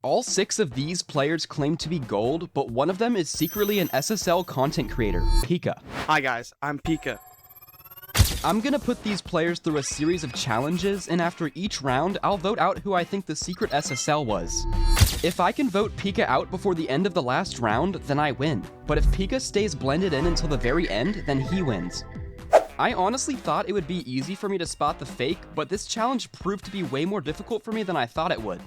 All 6 of these players claim to be gold, but one of them is secretly an SSL content creator, Pika. Hi guys, I'm Pika. I'm gonna put these players through a series of challenges, and after each round, I'll vote out who I think the secret SSL was. If I can vote Pika out before the end of the last round, then I win. But if Pika stays blended in until the very end, then he wins. I honestly thought it would be easy for me to spot the fake, but this challenge proved to be way more difficult for me than I thought it would.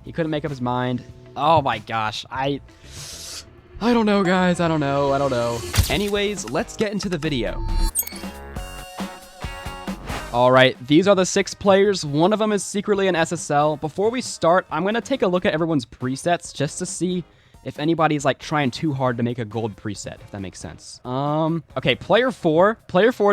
He couldn't make up his mind. Oh my gosh, I don't know, guys. I don't know. Anyways, let's get into the video. All right, these are the 6 players. One of them is secretly an SSL. Before we start, I'm going to take a look at everyone's presets just to see if anybody's like trying too hard to make a gold preset, if that makes sense. Okay, player 4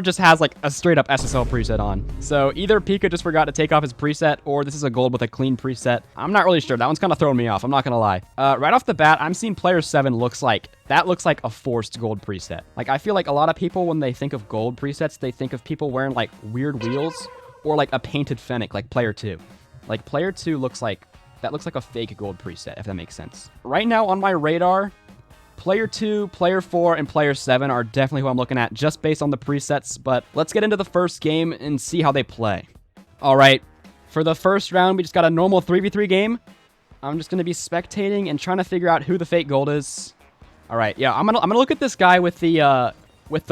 just has like a straight up SSL preset on. So either Pika just forgot to take off his preset, or this is a gold with a clean preset. I'm not really sure. That one's kind of throwing me off. I'm not gonna lie. Right off the bat, I'm seeing player 7 looks like a forced gold preset. Like, I feel like a lot of people, when they think of gold presets, they think of people wearing like weird wheels or like a painted fennec, like player 2. Like player 2 looks like a fake gold preset, if that makes sense. Right now on my radar, player 2, player 4, and player 7 are definitely who I'm looking at just based on the presets, but let's get into the first game and see how they play. All right, for the first round, we just got a normal 3v3 game. I'm just gonna be spectating and trying to figure out who the fake gold is. All right, yeah, I'm gonna look at this guy with the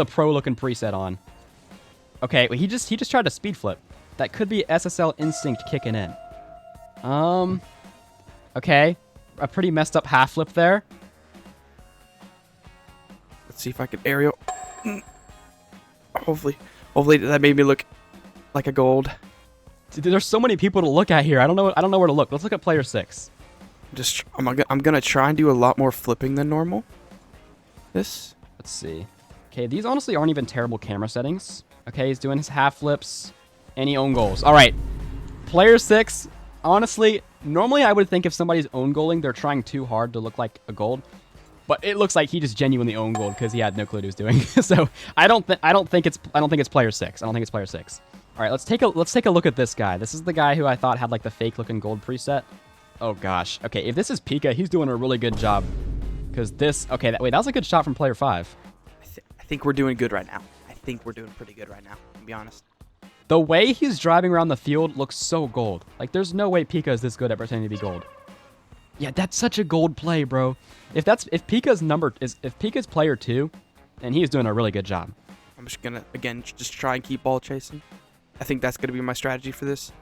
pro-looking preset on. Okay, well, he just tried to speed flip. That could be SSL instinct kicking in. Okay, a pretty messed up half flip there. Let's see if I can aerial. Hopefully that made me look like a gold. Dude, there's so many people to look at here. I don't know where to look. Let's look at player 6. I'm gonna try and do a lot more flipping than normal. Let's see. Okay, these honestly aren't even terrible camera settings. Okay, he's doing his half flips, and he own goals. All right, player 6. Honestly, normally I would think if somebody's own goaling, they're trying too hard to look like a gold. But it looks like he just genuinely owned gold because he had no clue what he was doing. So I don't think it's player 6. I don't think it's player 6. All right, let's take a look at this guy. This is the guy who I thought had like the fake looking gold preset. Oh gosh. Okay, if this is Pika, he's doing a really good job. Because this, okay, that was a good shot from player 5. I think we're doing good right now. I think we're doing pretty good right now, to be honest. The way he's driving around the field looks so gold. Like, there's no way Pika is this good at pretending to be gold. Yeah, that's such a gold play, bro. If Pika's player 2, then he's doing a really good job. I'm just gonna, again, just try and keep ball chasing. I think that's gonna be my strategy for this.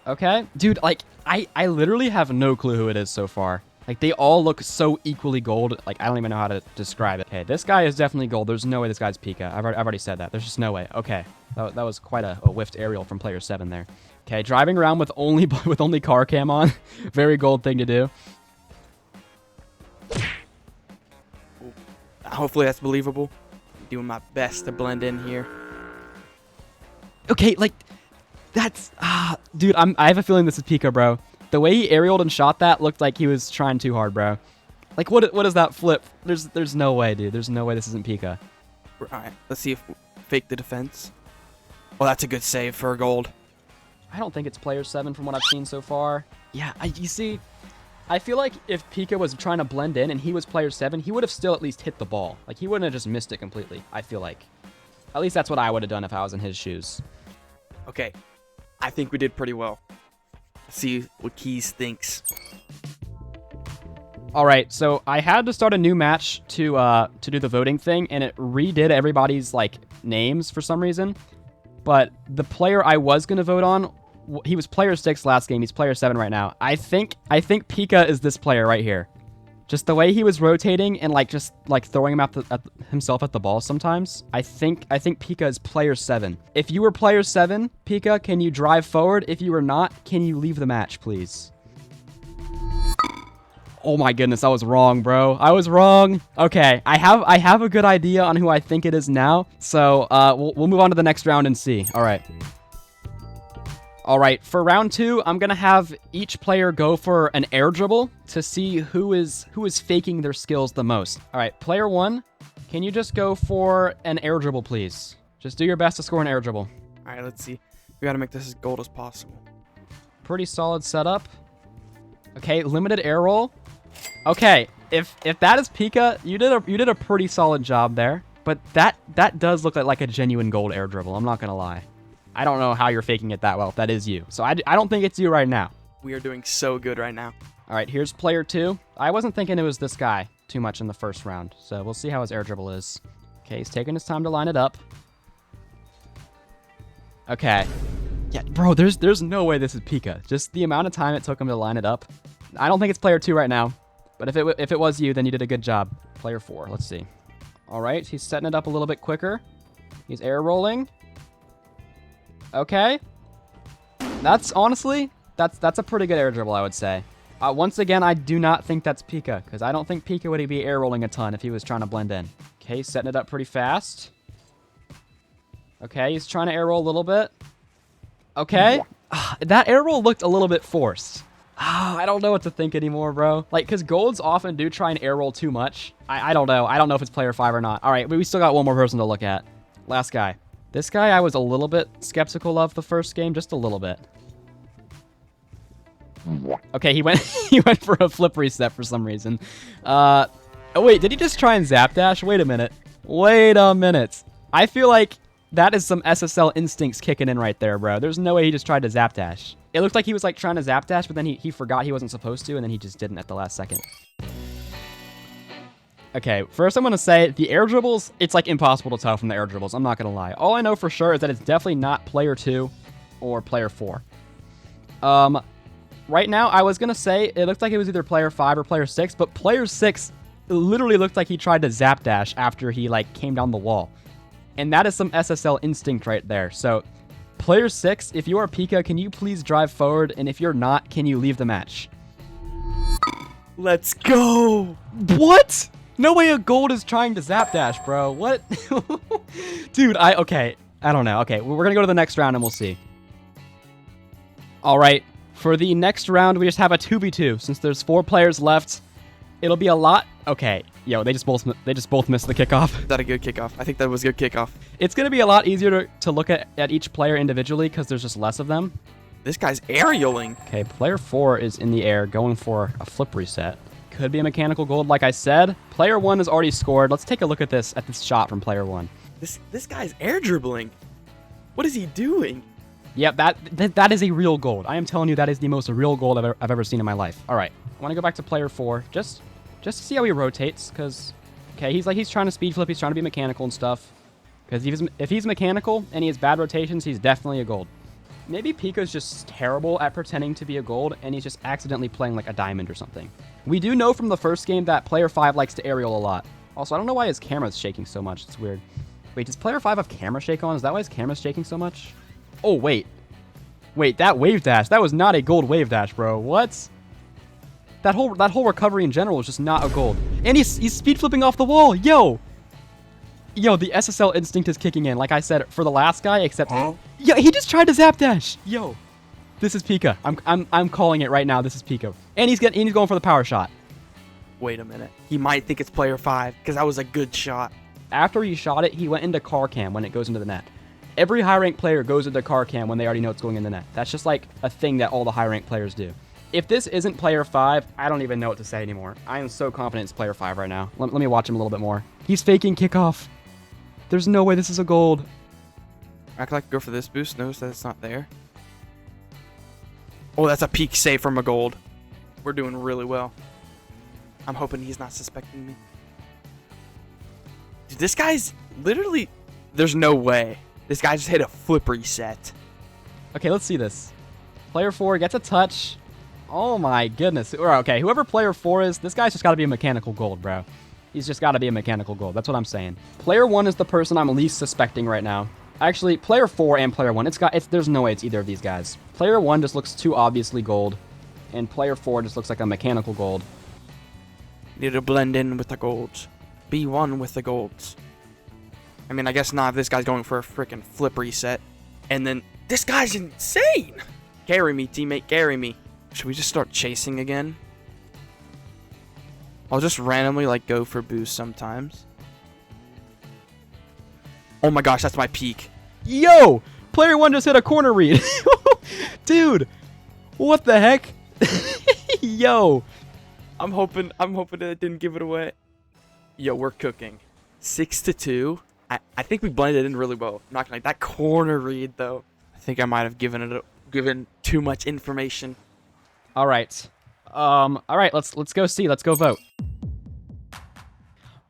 Okay. Dude, like, I literally have no clue who it is so far. Like, they all look so equally gold. Like, I don't even know how to describe it. Okay, this guy is definitely gold. There's no way this guy's Pika. I've already said that. There's just no way. Okay, that was quite a whiffed aerial from player 7 there. Okay, driving around with only car cam on. Very gold thing to do. Hopefully that's believable. I'm doing my best to blend in here. Okay, like, that's... dude, I have a feeling this is Pika, bro. The way he aerialed and shot that looked like he was trying too hard, bro. Like, what is that flip? There's no way, dude. There's no way this isn't Pika. All right, let's see if we fake the defense. Well, that's a good save for a gold. I don't think it's player 7 from what I've seen so far. Yeah, you see, I feel like if Pika was trying to blend in and he was player 7, he would have still at least hit the ball. Like, he wouldn't have just missed it completely, I feel like. At least that's what I would have done if I was in his shoes. Okay, I think we did pretty well. Let's see what Keys thinks. All right, so I had to start a new match to do the voting thing, and it redid everybody's like names for some reason. But the player I was gonna vote on, he was player 6 last game. He's player 7 right now. I think Pika is this player right here. Just the way he was rotating and just throwing him himself at the ball sometimes. I think Pika is player 7. If you were player 7, Pika, can you drive forward? If you were not, can you leave the match, please? Oh my goodness, I was wrong, bro. I was wrong. Okay, I have a good idea on who I think it is now. So we'll move on to the next round and see. All right. All right, for round 2, I'm going to have each player go for an air dribble to see who is faking their skills the most. All right, player 1, can you just go for an air dribble, please? Just do your best to score an air dribble. All right, let's see. We got to make this as gold as possible. Pretty solid setup. Okay, limited air roll. Okay, if that is Pika, you did a pretty solid job there. But that does look like a genuine gold air dribble. I'm not gonna lie. I don't know how you're faking it that well if that is you. So I don't think it's you right now. We are doing so good right now. All right, here's player 2. I wasn't thinking it was this guy too much in the first round. So we'll see how his air dribble is. Okay, he's taking his time to line it up. Okay. Yeah, bro, there's no way this is Pika. Just the amount of time it took him to line it up. I don't think it's player 2 right now. But if it was you, then you did a good job. Player 4, let's see. All right, he's setting it up a little bit quicker. He's air rolling. Okay. That's honestly, that's a pretty good air dribble, I would say. Once again, I do not think that's Pika, because I don't think Pika would be air rolling a ton if he was trying to blend in. Okay, he's setting it up pretty fast. Okay, he's trying to air roll a little bit. Okay. That air roll looked a little bit forced. I don't know what to think anymore, bro. Like, because golds often do try and air roll too much. I don't know. I don't know if it's player 5 or not. All right, but we still got one more person to look at. Last guy. This guy I was a little bit skeptical of the first game, just a little bit. Okay, he went for a flip reset for some reason. Oh wait, did he just try and zap dash? Wait a minute. Wait a minute. I feel like that is some SSL instincts kicking in right there, bro. There's no way he just tried to zap dash. It looked like he was like trying to zap dash, but then he forgot he wasn't supposed to, and then he just didn't at the last second. Okay, first I'm going to say the air dribbles, it's like impossible to tell from the air dribbles. I'm not going to lie. All I know for sure is that it's definitely not player 2 or player 4. Right now, I was going to say it looked like it was either player 5 or player 6, but player 6 literally looked like he tried to zap dash after he like came down the wall. And that is some SSL instinct right there. So player 6, if you are Pika, can you please drive forward? And if you're not, can you leave the match? Let's go. What? No way a gold is trying to zap dash, bro. What? Dude, okay. I don't know. Okay, we're going to go to the next round and we'll see. All right. For the next round, we just have a 2v2. Since there's 4 players left, it'll be a lot. Okay. Yo, they just both missed the kickoff. Is that a good kickoff? I think that was a good kickoff. It's going to be a lot easier to look at each player individually because there's just less of them. This guy's aerialing. Okay, player 4 is in the air going for a flip reset. Could be a mechanical gold, like I said. Player 1 has already scored. Let's take a look at this shot from player 1. This guy's air dribbling. What is he doing? Yep, that is a real gold. I am telling you, that is the most real gold I've ever seen in my life. All right, I want to go back to player 4, just to see how he rotates, because, okay, he's trying to speed flip, he's trying to be mechanical and stuff. Because if he's mechanical and he has bad rotations, he's definitely a gold. Maybe Pika's just terrible at pretending to be a gold, and he's just accidentally playing like a diamond or something. We do know from the first game that player 5 likes to aerial a lot. Also, I don't know why his camera's shaking so much. It's weird. Wait, does player 5 have camera shake on? Is that why his camera's shaking so much? Oh, wait. Wait, that wave dash. That was not a gold wave dash, bro. What? That whole recovery in general is just not a gold. And he's speed flipping off the wall. Yo, the SSL instinct is kicking in. Like I said for the last guy, except yeah, he just tried to zap dash. Yo, this is Pika. I'm calling it right now. This is Pika, and he's going for the power shot. Wait a minute. He might think it's player 5 because that was a good shot. After he shot it, he went into car cam when it goes into the net. Every high-ranked player goes into car cam when they already know it's going in the net. That's just like a thing that all the high-ranked players do. If this isn't player 5, I don't even know what to say anymore. I am so confident it's player 5 right now. Let me watch him a little bit more. He's faking kickoff. There's no way this is a gold. Act like go for this boost. Notice that it's not there. Oh, that's a peak save from a gold. We're doing really well. I'm hoping he's not suspecting me. Dude, this guy's literally... There's no way. This guy just hit a flip reset. Okay, let's see this. Player 4 gets a touch. Oh my goodness. Okay, whoever player 4 is, this guy's just got to be a mechanical gold, bro. He's just got to be a mechanical gold. That's what I'm saying. Player 1 is the person I'm least suspecting right now. Actually, player 4 and player 1, there's no way it's either of these guys. Player 1 just looks too obviously gold, and player 4 just looks like a mechanical gold. Need to blend in with the golds. Be one with the golds. I mean, I guess not if this guy's going for a freaking flip reset. And then, this guy's insane! Carry me, teammate, carry me. Should we just start chasing again? I'll just randomly, like, go for boost sometimes. Oh my gosh, that's my peak. Yo! Player 1 just hit a corner read. Dude! What the heck? Yo. I'm hoping that it didn't give it away. Yo, we're cooking. 6-2. I think we blended in really well. Not gonna, that corner read though. I think I might have given too much information. All right. Let's go see. Let's go vote.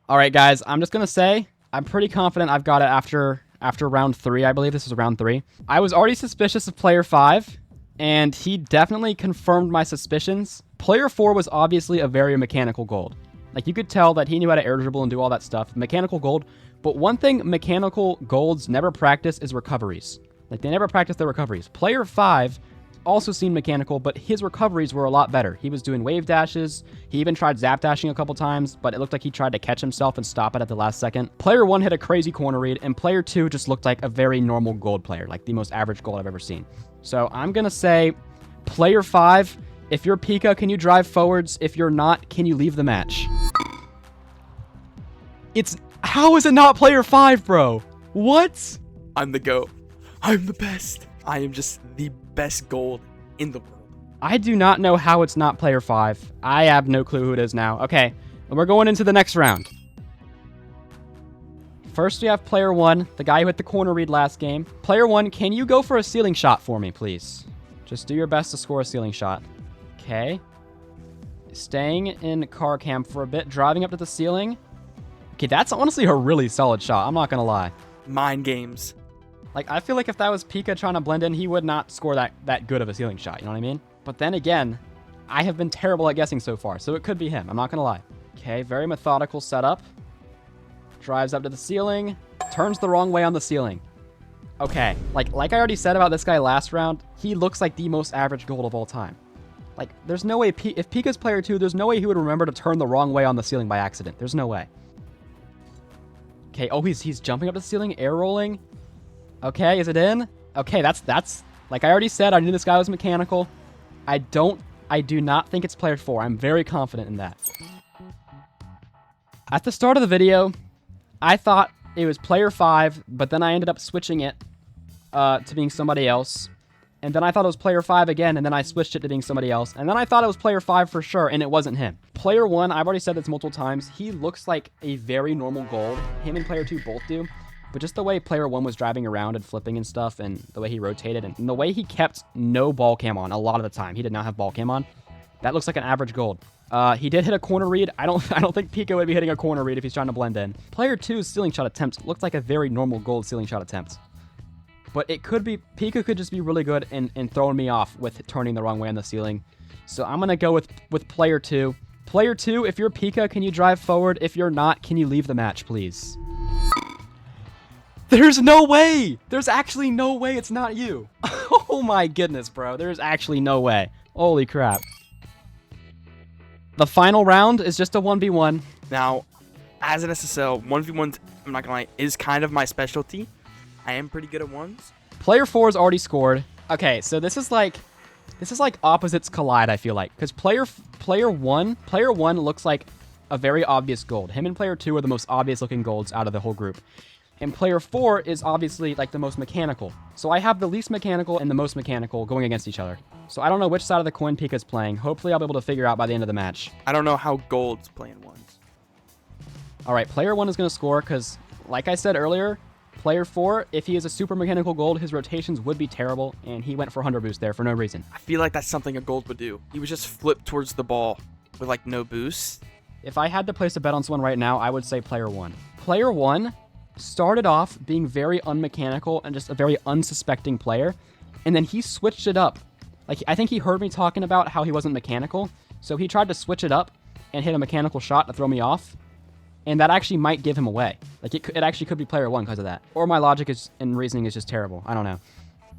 All right, guys. I'm just gonna say I'm pretty confident I've got it after round 3. I believe this was round 3. I was already suspicious of player 5, and he definitely confirmed my suspicions. Player 4 was obviously a very mechanical gold. Like, you could tell that he knew how to air dribble and do all that stuff. Mechanical gold. But one thing mechanical golds never practice is recoveries. Like, they never practice their recoveries. Player 5 also seemed mechanical, but his recoveries were a lot better. He was doing wave dashes. He even tried zap dashing a couple times, but it looked like he tried to catch himself and stop it at the last second. Player 1 hit a crazy corner read, and player 2 just looked like a very normal gold player, like the most average gold I've ever seen. So I'm going to say player 5, if you're Pika, can you drive forwards? If you're not, can you leave the match? How is it not player 5, bro? What? I'm the GOAT. I'm the best. I am just the best gold in the world. I do not know how it's not player 5. I have no clue who it is now. Okay, and we're going into the next round. First, we have player 1, the guy who hit the corner read last game. Player 1, can you go for a ceiling shot for me, please? Just do your best to score a ceiling shot. Okay. Staying in car cam for a bit, driving up to the ceiling. Okay, that's honestly a really solid shot. I'm not going to lie. Mind games. Like, I feel like if that was Pika trying to blend in, he would not score that good of a ceiling shot. You know what I mean? But then again, I have been terrible at guessing so far, so it could be him. I'm not going to lie. Okay, very methodical setup. Drives up to the ceiling. Turns the wrong way on the ceiling. Okay, like I already said about this guy last round, he looks like the most average gold of all time. Like, there's no way, if Pika's player 2, there's no way he would remember to turn the wrong way on the ceiling by accident. There's no way. Okay, oh, he's jumping up the ceiling, air rolling. Okay, is it in? Okay, that's like I already said, I knew this guy was mechanical. I do not think it's player 4. I'm very confident in that. At the start of the video, I thought it was player 5, but then I ended up switching it to being somebody else. And then I thought it was player 5 again, and then I switched it to being somebody else. And then I thought it was player 5 for sure, and it wasn't him. Player 1, I've already said this multiple times, he looks like a very normal gold. Him and player 2 both do. But just the way player 1 was driving around and flipping and stuff, and the way he rotated, and the way he kept no ball cam on a lot of the time. He did not have ball cam on. That looks like an average gold. He did hit a corner read. I don't think Pika would be hitting a corner read if he's trying to blend in. Player 2's ceiling shot attempt looked like a very normal gold ceiling shot attempt. But it could be, Pika could just be really good in throwing me off with turning the wrong way on the ceiling. So I'm going to go with player 2. Player 2, if you're Pika, can you drive forward? If you're not, can you leave the match, please? There's no way! There's actually no way it's not you. Oh my goodness, bro. There's actually no way. Holy crap. The final round is just a 1v1. Now, as an SSL, 1v1s, I'm not gonna lie, is kind of my specialty. I am pretty good at ones. Player 4 has already scored. Okay, so this is like opposites collide, I feel like. Because player 1 looks like a very obvious gold. Him and player 2 are the most obvious looking golds out of the whole group. And player 4 is obviously like the most mechanical. So I have the least mechanical and the most mechanical going against each other. So I don't know which side of the coin Pika's playing. Hopefully I'll be able to figure out by the end of the match. I don't know how gold's playing ones. All right, player 1 is going to score because, like I said earlier, player 4, if he is a super mechanical gold, his rotations would be terrible, and he went for 100 boost there for no reason. I feel like that's something a gold would do. He would just flip towards the ball with like no boost. If I had to place a bet on someone right now, I would say player 1. Player 1 started off being very unmechanical and just a very unsuspecting player, and then he switched it up. Like, I think he heard me talking about how he wasn't mechanical, so he tried to switch it up and hit a mechanical shot to throw me off, and that actually might give him away. Like, it actually could be player 1 because of that. Or my logic and reasoning is just terrible. I don't know.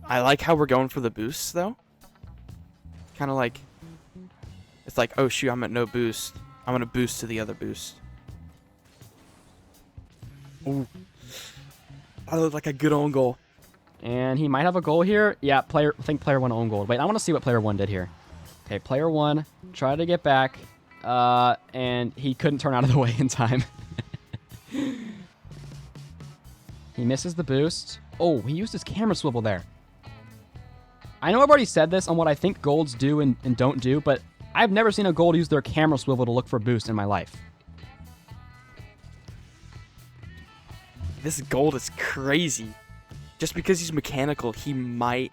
I like how we're going for the boosts, though. Kind of like, it's like, oh shoot, I'm at no boost. I'm going to boost to the other boost. Ooh. That looked like a good own goal. And he might have a goal here. Yeah, I think player 1 own goal. Wait, I want to see what player 1 did here. Okay, player 1 tried to get back, and he couldn't turn out of the way in time. He misses the boost. Oh, he used his camera swivel there. I know I've already said this on what I think golds do and don't do, but I've never seen a gold use their camera swivel to look for boost in my life. This gold is crazy. Just because he's mechanical, he might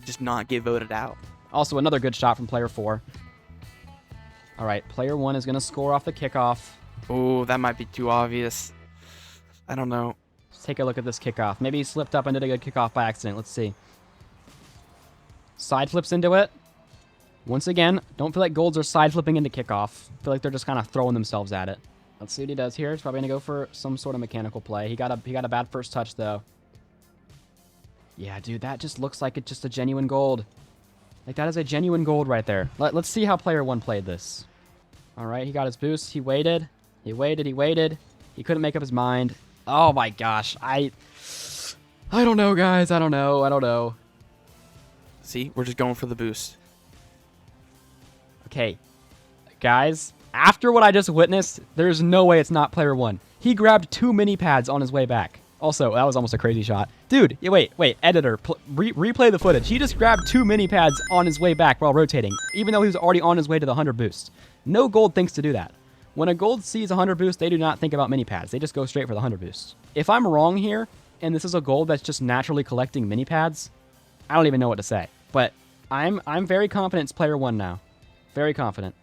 just not get voted out. Also, another good shot from player 4. All right, player 1 is going to score off the kickoff. Oh, that might be too obvious. I don't know. Let's take a look at this kickoff. Maybe he slipped up and did a good kickoff by accident. Let's see. Side flips into it. Once again, don't feel like golds are side flipping into kickoff. I feel like they're just kind of throwing themselves at it. Let's see what he does here. He's probably going to go for some sort of mechanical play. He got a bad first touch, though. Yeah, dude, that just looks like it's just a genuine gold. Like, that is a genuine gold right there. Let's see how player 1 played this. All right, he got his boost. He waited. He waited. He waited. He couldn't make up his mind. Oh, my gosh. I don't know, guys. I don't know. See, we're just going for the boost. Okay, guys, after what I just witnessed, there's no way it's not player 1. He grabbed 2 mini pads on his way back. Also, that was almost a crazy shot. Dude, wait, editor, replay the footage. He just grabbed 2 mini pads on his way back while rotating, even though he was already on his way to the 100 boost. No gold thinks to do that. When a gold sees 100 boost, they do not think about mini pads. They just go straight for the 100 boost. If I'm wrong here, and this is a gold that's just naturally collecting mini pads, I don't even know what to say. But I'm very confident it's player 1 now. Very confident.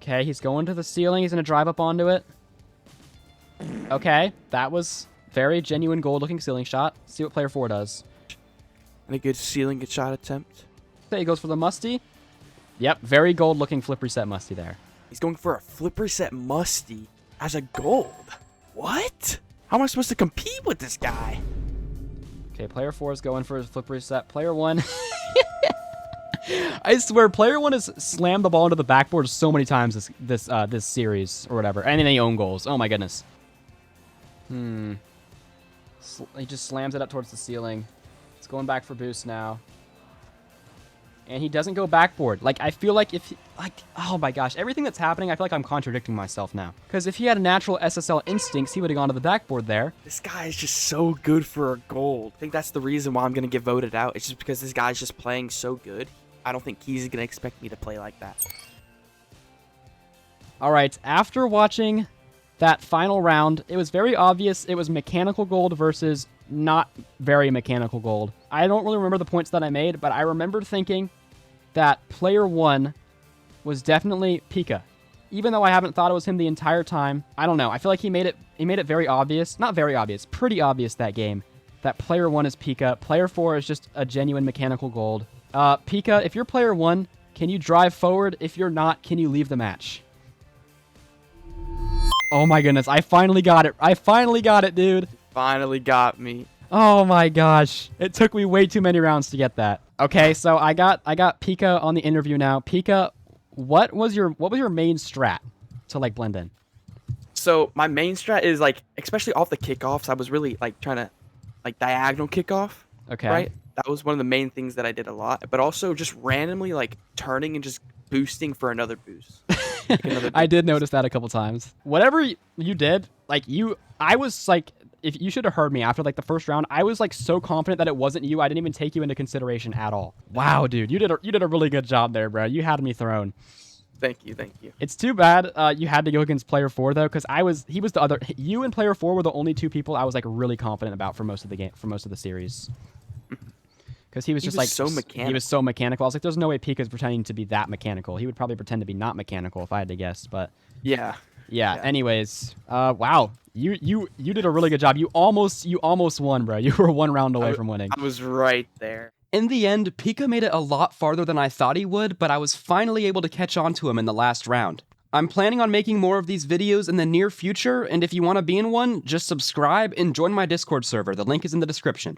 Okay, he's going to the ceiling. He's going to drive up onto it. Okay, that was very genuine gold-looking ceiling shot. See what player 4 does. And a good ceiling shot attempt. Okay, he goes for the musty. Yep, very gold-looking flip reset musty there. He's going for a flip reset musty as a gold. What? How am I supposed to compete with this guy? Okay, player 4 is going for his flip reset. Player 1... I swear, player 1 has slammed the ball into the backboard so many times this series or whatever, and any own goals. Oh my goodness. He just slams it up towards the ceiling. It's going back for boost now, and he doesn't go backboard. Like, I feel like oh my gosh, everything that's happening, I feel like I'm contradicting myself now. Because if he had a natural SSL instincts, he would have gone to the backboard there. This guy is just so good for a gold. I think that's the reason why I'm gonna get voted out. It's just because this guy's just playing so good. I don't think he's going to expect me to play like that. All right, after watching that final round, it was very obvious it was mechanical gold versus not very mechanical gold. I don't really remember the points that I made, but I remember thinking that player 1 was definitely Pika. Even though I haven't thought it was him the entire time, I don't know. I feel like he made it very obvious. Not very obvious, pretty obvious that game. That player 1 is Pika. Player 4 is just a genuine mechanical gold. Pika, if you're player 1, can you drive forward? If you're not, can you leave the match? Oh my goodness, I finally got it. I finally got it, dude. Finally got me. Oh my gosh. It took me way too many rounds to get that. Okay, so I got Pika on the interview now. Pika, what was your main strat to like blend in? So my main strat is like, especially off the kickoffs, I was really like trying to like diagonal kickoff. Okay. Right? That was one of the main things that I did a lot, but also just randomly like turning and just boosting for another boost. I did notice that a couple times. Whatever you did, I was like, if you should have heard me after like the first round, I was like so confident that it wasn't you. I didn't even take you into consideration at all. Wow, dude, you did a really good job there, bro. You had me thrown. Thank you. It's too bad you had to go against player 4 though, because he was the other. You and player 4 were the only 2 people I was like really confident about for most of the game, for most of the series. Because he was so mechanical. He was so mechanical. I was like, there's no way Pika's pretending to be that mechanical. He would probably pretend to be not mechanical if I had to guess. But yeah. Anyways, wow, you did a really good job. You almost won, bro. You were 1 round away from winning. I was right there. In the end, Pika made it a lot farther than I thought he would, but I was finally able to catch on to him in the last round. I'm planning on making more of these videos in the near future, and if you want to be in one, just subscribe and join my Discord server. The link is in the description.